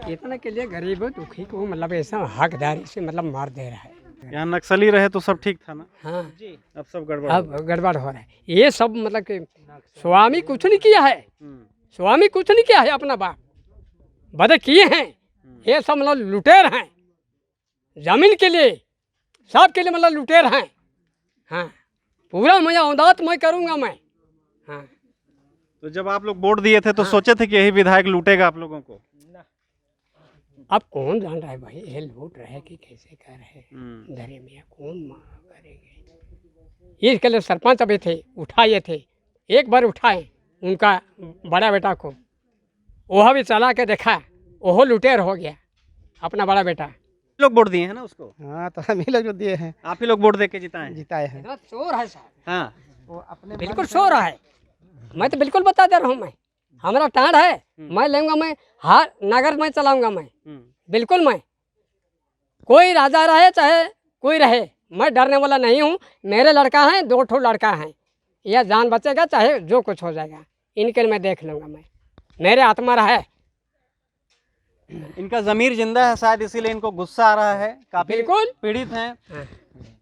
इतना के लिए गरीब दुखी को मतलब ऐसा हकदारी से मतलब मार दे रहा है। यहाँ नक्सली रहे तो सब ठीक था ना, हाँ अब सब गड़बड़ अब गड़बड़ हो रहा है। ये सब मतलब कि स्वामी कुछ नहीं किया है, स्वामी कुछ नहीं किया है, अपना बाप बदे किए हैं। ये सब मतलब लुटेर हैं, जमीन के लिए सब के लिए मतलब लुटेर हैं। हाँ पूरा मैं औदात मैं करूँगा मैं। हाँ तो जब आप लोग वोट दिए थे तो सोचे थे कि यही विधायक लूटेगा आप लोगों को? अब कौन जान रहा है भाई ये लूट रहे कि कैसे कर रहे धरे मियाँ कौन करेंगे। इसके लिए सरपंच अभी थे उठाए थे, एक बार उठाए उनका बड़ा बेटा को, वह भी चला के देखा, वह लुटेर हो गया अपना बड़ा बेटा। लोग वोट दिए हैं ना उसको? हाँ तो हम ही लोग जो दिए हैं, आप ही लोग वोट दे के जिताए? जिताए हैं। इतना चोर है साहब, हाँ वो अपने बिल्कुल चोर है। मैं तो बिल्कुल बता दे रहा हूँ, मैं हमारा टाँड है, मैं लेंगा, मैं हर नगर में चलाऊंगा मैं, बिल्कुल मैं। कोई राजा रहे चाहे कोई रहे, मैं डरने वाला नहीं हूँ। मेरे लड़का हैं, 2 ठो लड़का हैं, यह जान बचेगा चाहे जो कुछ हो जाएगा, इनके लिए मैं देख लूँगा मैं, मेरे आत्मा रहे। इनका जमीर जिंदा है शायद इसीलिए इनको गुस्सा आ रहा है, काफी बिल्कुल पीड़ित हैं।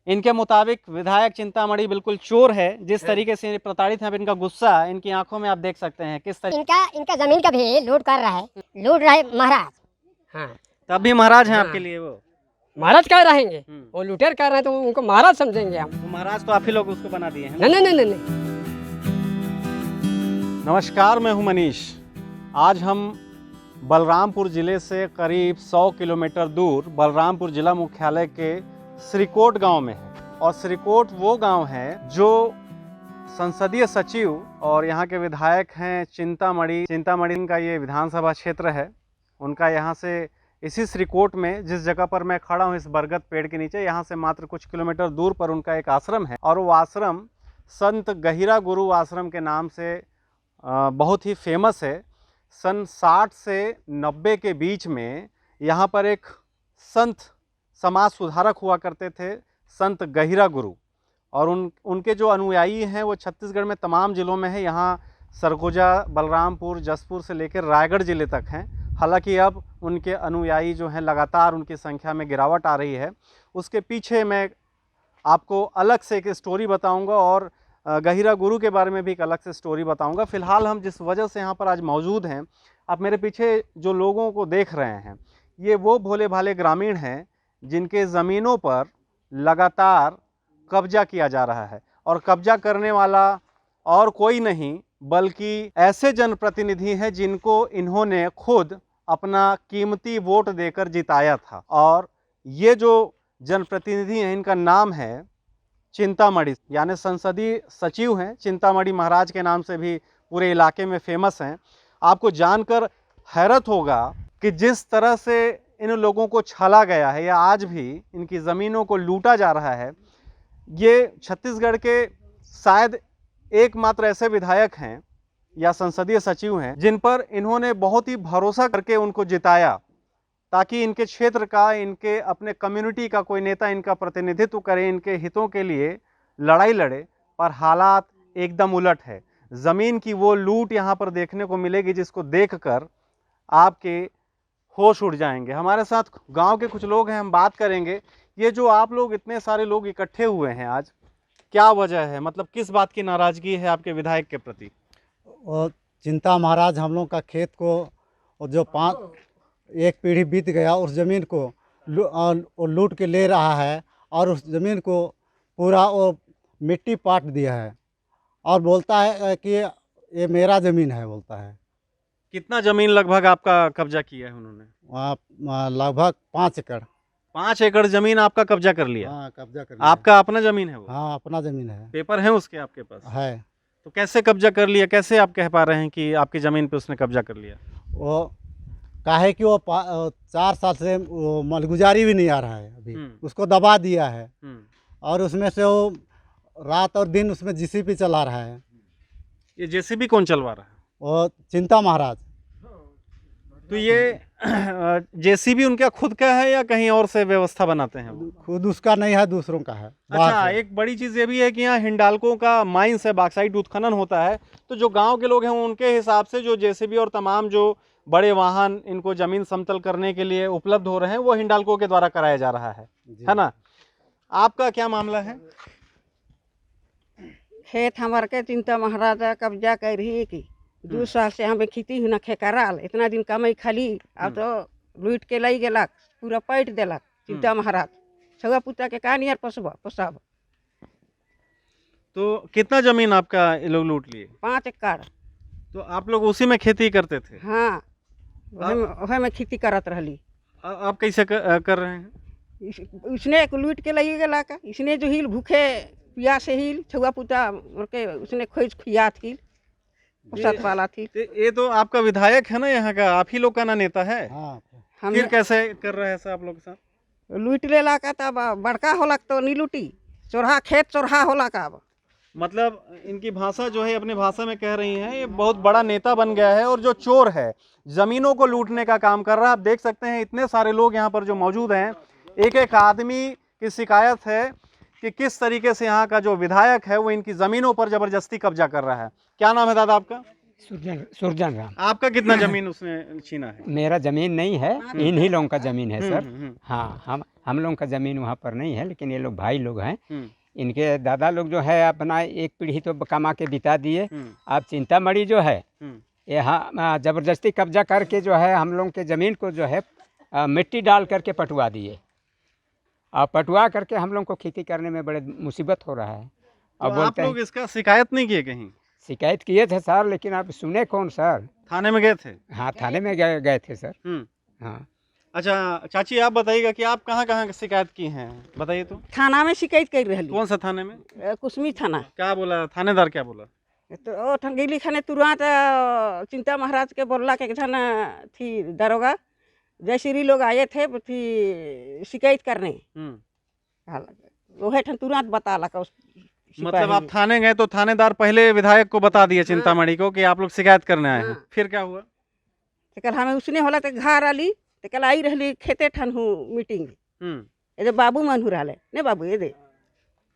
इनके मुताबिक विधायक चिंतामणि बिल्कुल चोर है, जिस तरीके से प्रताड़ित है, इनका गुस्सा इनकी आंखों में आप देख सकते हैं किस तरीके। इनका जमीन का भी लूट कर रहा है, लूट रहा है महाराज। हाँ तब भी महाराज हैं आपके लिए वो? महाराज क्या रहेंगे, वो लुटेर कर रहे हैं तो उनको महाराज समझेंगे हम। तो महाराज तो आप ही लोग उसको बना दिए हैं। नहीं नहीं नहीं नहीं। नमस्कार, मैं हूं मनीष। आज हम बलरामपुर ज़िले से करीब 100 किलोमीटर दूर बलरामपुर ज़िला मुख्यालय के श्रीकोट गांव में है। और श्रीकोट वो गांव है जो संसदीय सचिव और यहाँ के विधायक हैं चिंतामणि का ये विधानसभा क्षेत्र है। उनका यहाँ से इसी श्रीकोट में, जिस जगह पर मैं खड़ा हूँ इस बरगद पेड़ के नीचे, यहाँ से मात्र कुछ किलोमीटर दूर पर उनका एक आश्रम है। और वो आश्रम संत गहिरा गुरु आश्रम के नाम से बहुत ही फेमस है। सन 60 से 90 के बीच में यहाँ पर एक संत समाज सुधारक हुआ करते थे, संत गहिरा गुरु। और उनके जो अनुयायी हैं वो छत्तीसगढ़ में तमाम ज़िलों में है। यहाँ सरगुजा, बलरामपुर, जसपुर से लेकर रायगढ़ ज़िले तक हैं। हालांकि अब उनके अनुयायी जो हैं लगातार उनकी संख्या में गिरावट आ रही है। उसके पीछे मैं आपको अलग से एक स्टोरी बताऊंगा और गहिरा गुरु के बारे में भी एक अलग से स्टोरी बताऊंगा। फ़िलहाल हम जिस वजह से यहाँ पर आज मौजूद हैं, आप मेरे पीछे जो लोगों को देख रहे हैं, ये वो भोले भाले ग्रामीण हैं जिनके ज़मीनों पर लगातार कब्जा किया जा रहा है। और कब्जा करने वाला और कोई नहीं बल्कि ऐसे जनप्रतिनिधि हैं जिनको इन्होंने खुद अपना कीमती वोट देकर जिताया था। और ये जो जनप्रतिनिधि हैं इनका नाम है चिंतामणि, यानी संसदीय सचिव हैं। चिंतामणि महाराज के नाम से भी पूरे इलाके में फेमस हैं। आपको जानकर हैरत होगा कि जिस तरह से इन लोगों को छला गया है या आज भी इनकी ज़मीनों को लूटा जा रहा है, ये छत्तीसगढ़ के शायद एकमात्र ऐसे विधायक हैं या संसदीय सचिव हैं जिन पर इन्होंने बहुत ही भरोसा करके उनको जिताया, ताकि इनके क्षेत्र का, इनके अपने कम्युनिटी का कोई नेता इनका प्रतिनिधित्व करे, इनके हितों के लिए लड़ाई लड़े। पर हालात एकदम उलट है। ज़मीन की वो लूट यहाँ पर देखने को मिलेगी जिसको देखकर आपके होश उड़ जाएंगे। हमारे साथ गांव के कुछ लोग हैं, हम बात करेंगे। ये जो आप लोग इतने सारे लोग इकट्ठे हुए हैं आज, क्या वजह है? मतलब किस बात की नाराज़गी है आपके विधायक के प्रति? और चिंता महाराज हम लोग का खेत को, और जो 1 पीढ़ी बीत गया, उस ज़मीन को लूट के ले रहा है और उस ज़मीन को पूरा वो मिट्टी पाट दिया है और बोलता है कि ये मेरा ज़मीन है, बोलता है। कितना ज़मीन लगभग आपका कब्जा किया है उन्होंने? लगभग 5 एकड़। 5 एकड़ ज़मीन आपका कब्जा कर लिया? हाँ, कब्जा कर लिया। आपका अपना ज़मीन है वो? हाँ, अपना ज़मीन है। पेपर है उसके आपके पास? है। तो कैसे कब्जा कर लिया? कैसे आप कह पा रहे हैं कि आपकी ज़मीन पे उसने कब्जा कर लिया? वो काहे कि वो 4 साल से वो मालगुजारी भी नहीं आ रहा है अभी, उसको दबा दिया है। और उसमें से वो रात और दिन उसमें जेसीबी चला रहा है। ये जेसीबी कौन चलवा रहा है? वो चिंता महाराज। तो ये जेसीबी उनका खुद का है या कहीं और से व्यवस्था बनाते हैं वो? खुद उसका नहीं है, दूसरों का है। अच्छा, एक बड़ी चीज़ ये भी है कि यहाँ हिंडाल्कों का माइंस है, बॉक्साइट उत्खनन होता है। तो जो गांव के लोग हैं उनके हिसाब से जो जेसीबी और तमाम जो बड़े वाहन इनको ज़मीन समतल करने के लिए उपलब्ध हो रहे हैं, वो हिंडाल्को के द्वारा कराया जा रहा है ना। आपका क्या मामला है? खेत हमार के चिंता महाराजा कब्जा कर रही की 2 साल से हमें खेती हुई नखे कराल, इतना दिन कमाई खाली, अब तो लूट के लाई गेलक, पूरा पैट देलक चिंता महाराज। छुआ पुता के कहा नियर पोसाब। तो कितना ज़मीन आपका ये लोग लूट लिए? 5 एकड़। तो आप लोग उसी में खेती करते थे? हाँ, वही में खेती करत रहली। आप कैसे कर रहे हैं? उसने लूट के लाई गेलक, इसने जो हिल भूखे पिया से हिल छुआ पुता के उसने खोज खियात हिल पोसत वाला थी। ये तो आपका विधायक है ना यहाँ का, आप ही लोग का ना नेता है। हाँ, फिर कैसे कर रहे हैं आप लोग के साथ? लूट लेला का तब बड़का होलक तो नहीं लूटी, चोरहा खेत चोरहा होला का। अब मतलब इनकी भाषा जो है, अपनी भाषा में कह रही हैं, ये बहुत बड़ा नेता बन गया है और जो चोर है ज़मीनों को लूटने का काम कर रहा है। आप देख सकते हैं इतने सारे लोग यहाँ पर जो मौजूद हैं, एक एक आदमी की शिकायत है कि किस तरीके से यहाँ का जो विधायक है वो इनकी ज़मीनों पर ज़बरदस्ती कब्जा कर रहा है। क्या नाम है दादा आपका? सुरजन राम। आपका कितना ज़मीन उसने छीना है? मेरा ज़मीन नहीं है, इन्हीं लोगों का ज़मीन है सर। हाँ, हम लोगों का ज़मीन वहाँ पर नहीं है, लेकिन ये लोग भाई लोग हैं। इनके दादा लोग जो है अपना एक पीढ़ी तो कमा के बिता दिए। अब चिंतामढ़ी जो है यहाँ ज़बरदस्ती कब्जा करके जो है हम लोगों के ज़मीन को जो है मिट्टी डाल करके पटवा दिए, और पटवा करके हम लोग को खेती करने में बड़े मुसीबत हो रहा है। अब तो आप लोग इसका शिकायत नहीं किए कहीं? शिकायत किए थे सर, लेकिन आप सुने कौन सर? थाने में गए थे? हाँ, थाने में गए थे सर। हाँ। अच्छा चाची, आप बताइएगा कि आप कहाँ कहाँ शिकायत की हैं, बताइए तो। थाना में शिकायत कर रही। कौन सा थाने में? कुसमी थाना। क्या बोला थानेदार, क्या बोला? तो ठंगीली खाने तुरंत चिंता महाराज के बोलला के जन थी दरोगा जयश्री लोग आए थे थी शिकायत करने। वो तुरंत बता लगा। मतलब आप थाने गए तो थानेदार पहले विधायक को बता दिया चिंतामढ़ी को कि आप लोग शिकायत करने आए हैं। फिर क्या हुआ? तो कल हमें उसने होला तो घर आली, तो कल आई रही खेते ठन मीटिंग। ये बाबू मन हो रहा है ने बाबू ये दे।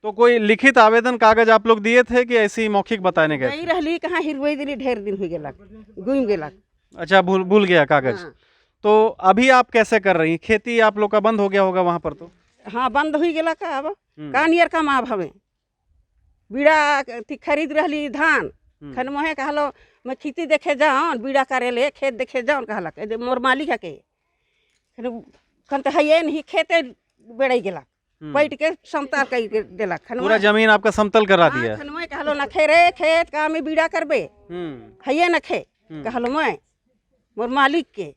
तो कोई लिखित आवेदन कागज आप लोग दिए थे कि ऐसी मौखिक बताने गए? नहीं रही, कहाँ हिरवई दिली, ढेर दिन हो गया गुम गेला। अच्छा, भूल गया कागज। तो अभी आप कैसे कर रही हैं? खेती आप लोग का बंद हो गया होगा वहाँ पर तो? हाँ, बंद हो गया का। अब का नियर का माँ हमें बीड़ा थी खरीद रही धान खन मोहे कहलो मैं खेती देखे जाऊँ, बीड़ा करे ले खेत देखे जाऊँ कहलक मोर मालिक के खन तो है नहीं, खेते बेड़े गेला बैठ के समतल कर देलक। पूरा जमीन आपका समतल करा दिया। खन मैं कहलो न खे रे खेत का में बीड़ा करबे है न खे, कहलो मैं मोर मालिक के।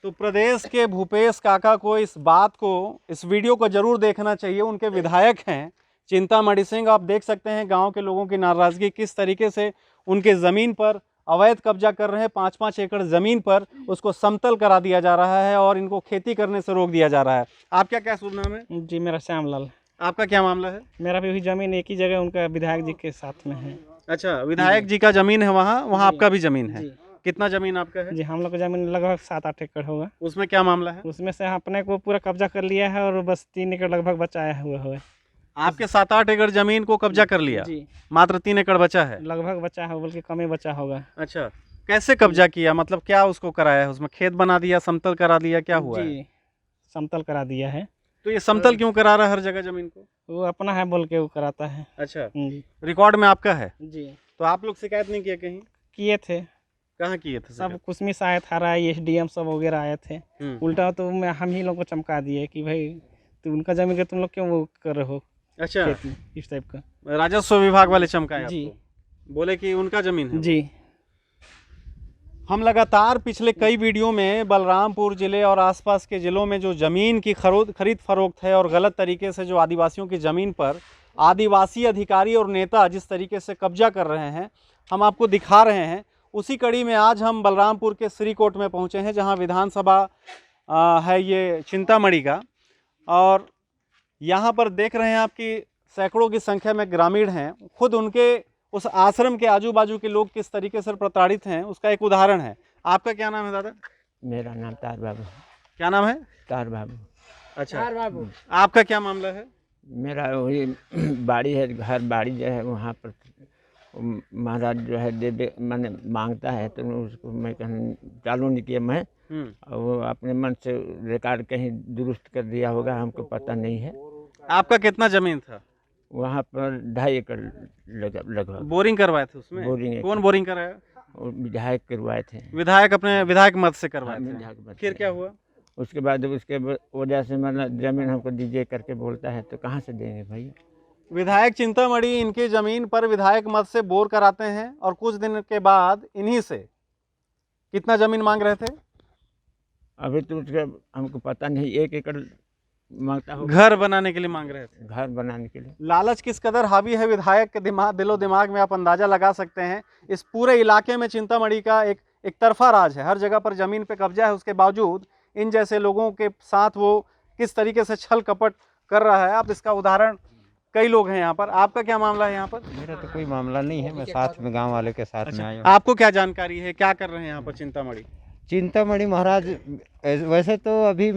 तो प्रदेश के भूपेश काका को इस बात को, इस वीडियो को जरूर देखना चाहिए। उनके विधायक हैं चिंतामणि सिंह। आप देख सकते हैं गांव के लोगों की नाराज़गी किस तरीके से उनके ज़मीन पर अवैध कब्जा कर रहे हैं। 5-5 एकड़ ज़मीन पर उसको समतल करा दिया जा रहा है और इनको खेती करने से रोक दिया जा रहा है। आपका क्या शुभ नाम है? जी, मेरा श्यामलाल। आपका क्या मामला है? मेरा भी ज़मीन एक ही जगह उनका विधायक जी के साथ में है। अच्छा, विधायक जी का ज़मीन है वहाँ आपका भी ज़मीन है? कितना ज़मीन आपका है? जी, हम लोग का ज़मीन लगभग 7-8 एकड़ होगा। उसमें क्या मामला है? उसमें से अपने को पूरा कब्जा कर लिया है और बस 3 एकड़ लगभग बचाया हुआ है। आपके 7-8 एकड़ जमीन को कब्जा कर लिया? जी। मात्र 3 एकड़ बचा है? लगभग बचा है, बल्कि कम ही बचा होगा। अच्छा, कैसे कब्जा किया? मतलब क्या उसको कराया है? उसमें खेत बना दिया, समतल करा दिया, क्या हुआ? जी, समतल करा दिया है। तो ये समतल क्यों करा रहा है हर जगह जमीन को? वो अपना है बोल के वो कराता है। अच्छा, जी। रिकॉर्ड में आपका है? जी। तो आप लोग शिकायत नहीं किए कहीं? किए थे। कहाँ किए थे? सब कुसमी से आए था, SDM सब वगैरह आए थे। उल्टा तो हम ही लोग को चमका दिए कि भाई तो उनका जमीन के तुम लोग क्यों वो कर रहे हो? अच्छा, इस टाइप का राजस्व विभाग वाले चमकाए जी आपको? बोले कि उनका जमीन है? जी। हम लगातार पिछले कई वीडियो में बलरामपुर ज़िले और आसपास के ज़िलों में जो ज़मीन की खरीद फरोख्त है और गलत तरीके से जो आदिवासियों की ज़मीन पर आदिवासी अधिकारी और नेता जिस तरीके से कब्जा कर रहे हैं, हम आपको दिखा रहे हैं। उसी कड़ी में आज हम बलरामपुर के श्रीकोट में पहुंचे हैं, जहां विधानसभा है ये चिंतामणि का। और यहां पर देख रहे हैं आपकी सैकड़ों की संख्या में ग्रामीण हैं। खुद उनके उस आश्रम के आजू बाजू के लोग किस तरीके से प्रताड़ित हैं उसका एक उदाहरण है। आपका क्या नाम है दादा? मेरा नाम तार बाबू। क्या नाम है? तार बाबू। अच्छा, बाबू। आपका क्या मामला है? मेरा वही बाड़ी है, घर बाड़ी जो है वहाँ पर महाराज जो है दे दे मैंने मांगता है तो उसको मैं कहीं चालू नहीं किया मैं, और वो अपने मन से रिकॉर्ड कहीं दुरुस्त कर दिया होगा, हमको पता नहीं है। आपका कितना जमीन था? वहाँ पर 2.5 एकड़ लगभग बोरिंग करवाए थे उसमें? बोरिंग कौन बोरिंग कराया? और विधायक करवाए थे। विधायक अपने विधायक मत से करवाए हाँ, थे। विधायक मत फिर से। क्या हुआ? उसके बाद उसके वजह से मतलब जमीन हमको दीजिए करके बोलता है, तो कहाँ से देंगे भैया। विधायक चिंतामणि इनकी जमीन पर विधायक मत से बोर कराते हैं और कुछ दिन के बाद इन्हीं से कितना जमीन मांग रहे थे? अभी तो उसका हमको पता नहीं, 1 एकड़ मांगता हो, घर बनाने के लिए मांग रहे थे। घर बनाने के लिए। लालच किस कदर हावी है विधायक के दिलो दिमाग में, आप अंदाजा लगा सकते हैं। इस पूरे इलाके में चिंतामणि का एक तरफा राज है, हर जगह पर जमीन पे कब्जा है, उसके बावजूद इन जैसे लोगों के साथ वो किस तरीके से छल कपट कर रहा है। आप इसका उदाहरण, कई लोग हैं यहाँ पर। आपका क्या मामला है यहाँ पर? मेरा तो कोई मामला नहीं है, मैं साथ में गांव वाले के साथ में आया हूँ। आपको क्या जानकारी है, क्या कर रहे हैं यहाँ पर चिंतामणि? चिंतामणि महाराज वैसे तो अभी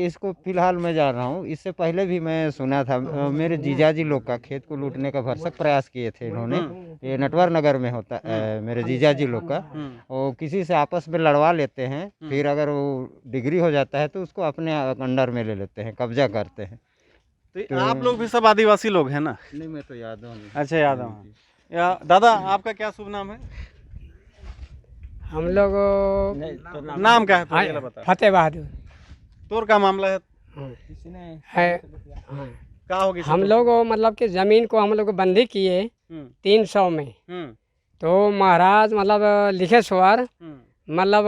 इसको फिलहाल मैं जा रहा हूँ, इससे पहले भी मैं सुना था मेरे जीजाजी लोग का खेत को लूटने का भरसक प्रयास किए थे इन्होंने। ये नटवर नगर में होता मेरे जीजाजी लोग का, वो किसी से आपस में लड़वा लेते हैं, फिर अगर वो डिग्री हो जाता है तो उसको अपने अंडर में ले लेते हैं, कब्जा करते हैं। तो आप लोग भी सब आदिवासी लोग हैं ना? नहीं, मैं तो यादव हूँ। अच्छा, यादव हैं। दादा, आपका क्या शुभ नाम है? हम लोग नाम क्या है? तो ये बता। फतेह बहादुर तोर का मामला है? है। हाँ। क्या होगी? हम लोग मतलब कि ज़मीन को हम लोग बंदी किए 300 में। तो महाराज मतलब लिखे स्वर मतलब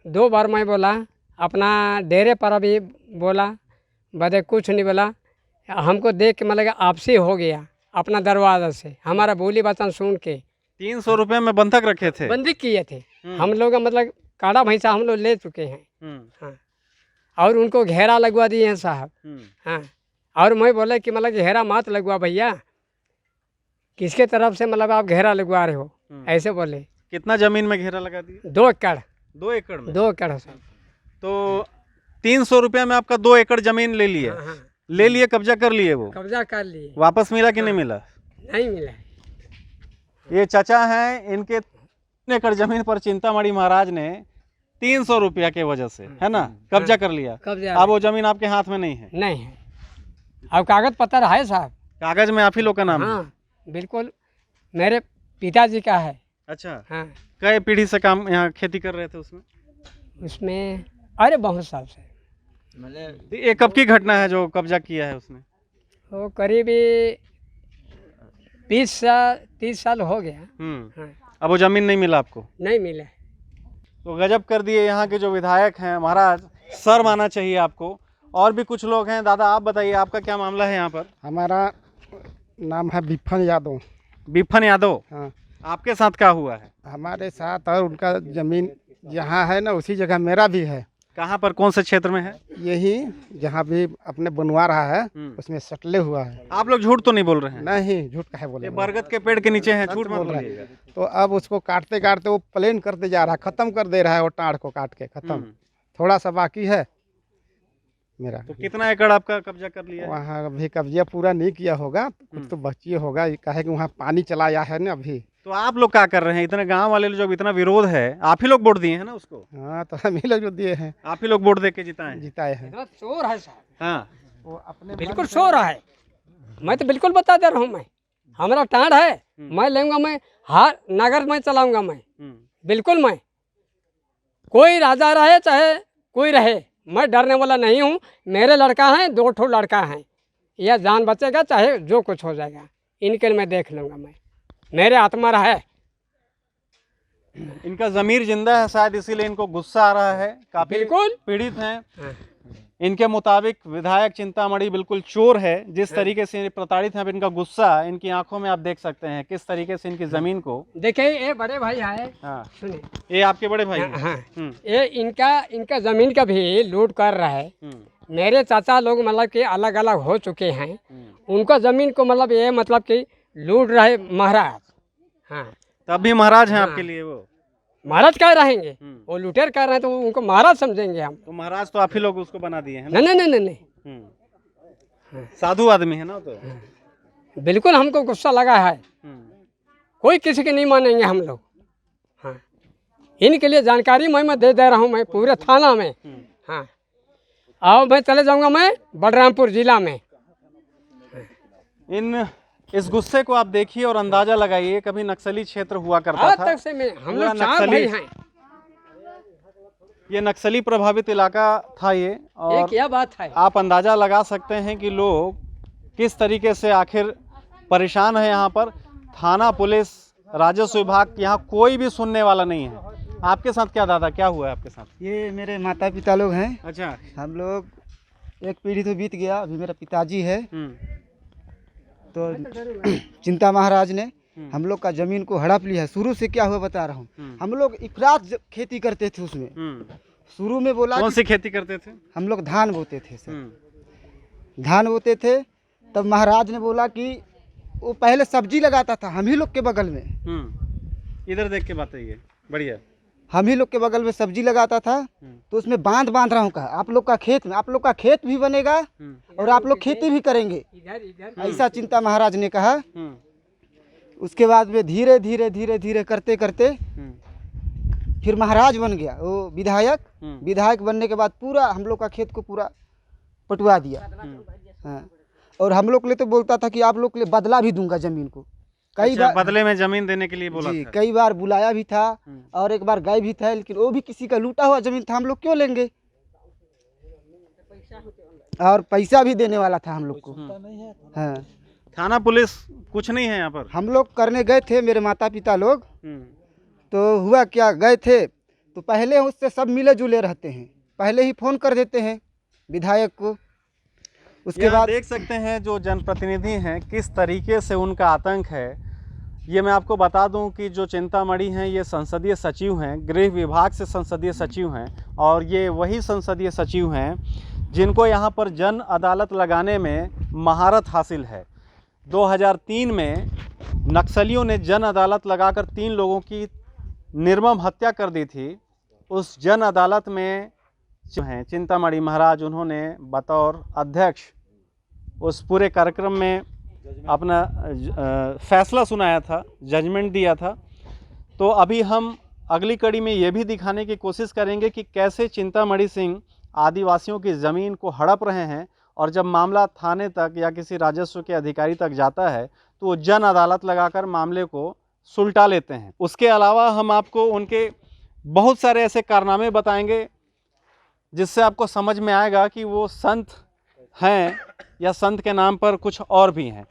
2 बार मैं बोला, अपना डेरे पर अभी बोला, बदे कुछ नहीं बोला। हमको देख के मतलब आपसी हो गया अपना दरवाज़ा से, हमारा बोली वचन सुन के 300 रुपये में बंधक रखे थे, बंदी किए थे। हम लोग मतलब काड़ा भैंसा हम लोग ले चुके हैं। हाँ, और उनको घेरा लगवा दिए हैं साहब। हाँ, और मैं बोला कि मतलब घेरा मत लगवा भैया, किसके तरफ से मतलब आप घेरा लगवा रहे हो, ऐसे बोले। कितना जमीन में घेरा लगा दिया? 2 एकड़। 2 एकड़ में? 2 एकड़ साहब। तो 300 रुपये में आपका 2 एकड़ जमीन ले लिए? हाँ, ले लिए, कब्जा कर लिए। वो कब्जा कर लिए। वापस मिला कि नहीं मिला? नहीं मिला। ये चाचा हैं, इनके 3 एकड़ जमीन पर चिंतामणि महाराज ने 300 रुपया के वजह से, है ना, कब्जा कर लिया। कब्जा अब वो जमीन आपके हाथ में नहीं है? नहीं है। अब कागज पत्र है साहब। कागज में आप ही लोग का नाम है? हाँ, बिल्कुल मेरे पिताजी का है। अच्छा। हाँ। कई पीढ़ी से काम यहाँ खेती कर रहे थे उसमें? उसमें अरे बहुत साल से। मतलब ये कब की घटना है जो कब्जा किया है उसने? वो करीब 30 साल हो गया। हाँ। अब वो जमीन नहीं मिला आपको? नहीं मिला। तो गजब कर दिए यहाँ के जो विधायक हैं महाराज, सर माना चाहिए आपको। और भी कुछ लोग हैं। दादा, आप बताइए, आपका क्या मामला है यहाँ पर? हमारा नाम है बिफन यादव। बिफन यादव? हाँ। आपके साथ क्या हुआ है? हमारे साथ और उनका जमीन जहाँ है ना, उसी जगह मेरा भी है। कहाँ पर, कौन से क्षेत्र में है? यही जहाँ भी अपने बनवा रहा है उसमें सटले हुआ है। आप लोग झूठ तो नहीं बोल रहे हैं? नहीं, झूठ काहे बोले? ये बरगद के पेड़ के नीचे है, झूठ मत बोलिएगा। तो अब उसको काटते काटते वो प्लेन करते जा रहा है, खत्म कर दे रहा है, वो टाड़ को काट के खत्म। थोड़ा सा बाकी है मेरा। तो कितना एकड़ आपका कब्जा कर लिया है? वहाँ अभी कब्जा पूरा नहीं किया होगा, कुछ तो बची होगा। ये काहे कि वहाँ पानी चला आया है ना अभी। तो आप लोग क्या कर रहे हैं? इतने गांव वाले जो इतना विरोध है, आप ही लोग वोट दिए हैं ना उसको? हाँ, तो हम ही लोग जो दिए हैं, आप ही लोग वोट दे के जिताए इतना चोर है साहब। हाँ, वो अपने बिल्कुल चोर है। मैं तो बिल्कुल बता दे रहा हूँ, मैं हमारा टाँड है, मैं लेऊंगा, मैं हर नगर में चलाऊंगा मैं, बिल्कुल। मैं कोई राजा रहे चाहे कोई रहे, मैं डरने वाला नहीं हूँ। मेरे लड़का हैं, 2 ठो लड़का हैं, या जान बचेगा चाहे जो कुछ हो जाएगा, इनके मैं देख लूँगा। मैं मेरे आत्मा रहा है। इनका जमीर जिंदा है शायद, इसीलिए इनको गुस्सा आ रहा है। काफी बिल्कुल पीड़ित हैं। इनके मुताबिक विधायक चिंतामणि बिल्कुल चोर है। जिस तरीके से प्रताड़ित हैं, अब इनका गुस्सा इनकी आंखों में आप देख सकते हैं, किस तरीके से इनकी जमीन को। देखिए, ये बड़े भाई है। हाँ, सुनिए, ये आपके बड़े भाई हैं? हाँ, ये इनका जमीन का भी लूट कर रहा है। मेरे चाचा लोग मतलब कि अलग अलग हो चुके हैं, उनको जमीन को मतलब ये मतलब कि लूट रहे महाराज। हाँ, तब भी महाराज हैं आपके लिए? वो महाराज कह रहेंगे, वो लुटेर कह रहे हैं, तो उनको महाराज समझेंगे हम। तो महाराज तो आप ही लोग उसको बना दिए हैं? नहीं नहीं नहीं नहीं, साधु आदमी है ना तो। बिल्कुल हमको गुस्सा लगा है। कोई किसी की नहीं मानेंगे हम लोग। हाँ, इनके लिए जानकारी मैं दे रहा हूँ, मैं पूरे थाना में। हाँ, आओ मैं चले जाऊँगा मैं बलरामपुर जिला में। इस गुस्से को आप देखिए और अंदाजा लगाइए, कभी नक्सली क्षेत्र हुआ करता आज था। तक से मैं हम पूरा लोग 4 भाई हैं। ये नक्सली प्रभावित इलाका था ये, ये और क्या बात है। आप अंदाजा लगा सकते हैं कि लोग किस तरीके से आखिर परेशान है। यहाँ पर थाना, पुलिस, राजस्व विभाग, यहाँ कोई भी सुनने वाला नहीं है। आपके साथ क्या दादा, क्या हुआ है आपके साथ? ये मेरे माता पिता लोग हैं। अच्छा। हम लोग एक पीढ़ी तो बीत गया, अभी मेरा पिताजी है। तो चिंता महाराज ने हम लोग का जमीन को हड़प लिया है। शुरू से क्या हुआ बता रहा हूँ। हम लोग इफरात खेती करते थे उसमें। शुरू में बोला कौन सी खेती करते थे? हम लोग धान बोते थे सर, धान बोते थे। तब महाराज ने बोला कि वो पहले सब्जी लगाता था हम ही लोग के बगल में। इधर देख के बताइए, बढ़िया। हम ही लोग के बगल में सब्जी लगाता था, तो उसमें बांध रहा हूँ, कहा आप लोग का खेत में, आप लोग का खेत भी बनेगा और आप लोग खेती भी करेंगे, ऐसा चिंता महाराज ने कहा। उसके बाद में धीरे धीरे धीरे धीरे करते करते फिर महाराज बन गया वो विधायक। विधायक बनने के बाद पूरा हम लोग का खेत को पूरा पटवा दिया। हाँ, और हम लोग के लिए तो बोलता था कि आप लोग के लिए बदला भी दूंगा जमीन को। कई बार बदले में जमीन देने के लिए बोला था। कई बार बुलाया भी था और एक बार गए भी था, लेकिन वो भी किसी का लूटा हुआ जमीन था, हम लोग क्यों लेंगे। और पैसा भी देने वाला था हम लोग को। हाँ, थाना पुलिस कुछ नहीं है यहाँ पर। हम लोग करने गए थे, मेरे माता पिता लोग। तो हुआ क्या, गए थे तो पहले उससे सब मिले जुले रहते हैं, पहले ही फ़ोन कर देते हैं विधायक को। उसके बाद देख सकते हैं जो जनप्रतिनिधि हैं किस तरीके से उनका आतंक है। ये मैं आपको बता दूं कि जो चिंतामणि हैं ये संसदीय सचिव हैं, गृह विभाग से संसदीय सचिव हैं, और ये वही संसदीय सचिव हैं जिनको यहाँ पर जन अदालत लगाने में महारत हासिल है। 2003 में नक्सलियों ने जन अदालत लगाकर 3 लोगों की निर्मम हत्या कर दी थी। उस जन अदालत में जो हैं चिंतामणि महाराज, उन्होंने बतौर अध्यक्ष उस पूरे कार्यक्रम में अपना फैसला सुनाया था, जजमेंट दिया था। तो अभी हम अगली कड़ी में ये भी दिखाने की कोशिश करेंगे कि कैसे चिंतामणि सिंह आदिवासियों की ज़मीन को हड़प रहे हैं, और जब मामला थाने तक या किसी राजस्व के अधिकारी तक जाता है तो वो जन अदालत लगाकर मामले को सुलटा लेते हैं। उसके अलावा हम आपको उनके बहुत सारे ऐसे कारनामे बताएंगे जिससे आपको समझ में आएगा कि वो संत हैं या संत के नाम पर कुछ और भी हैं।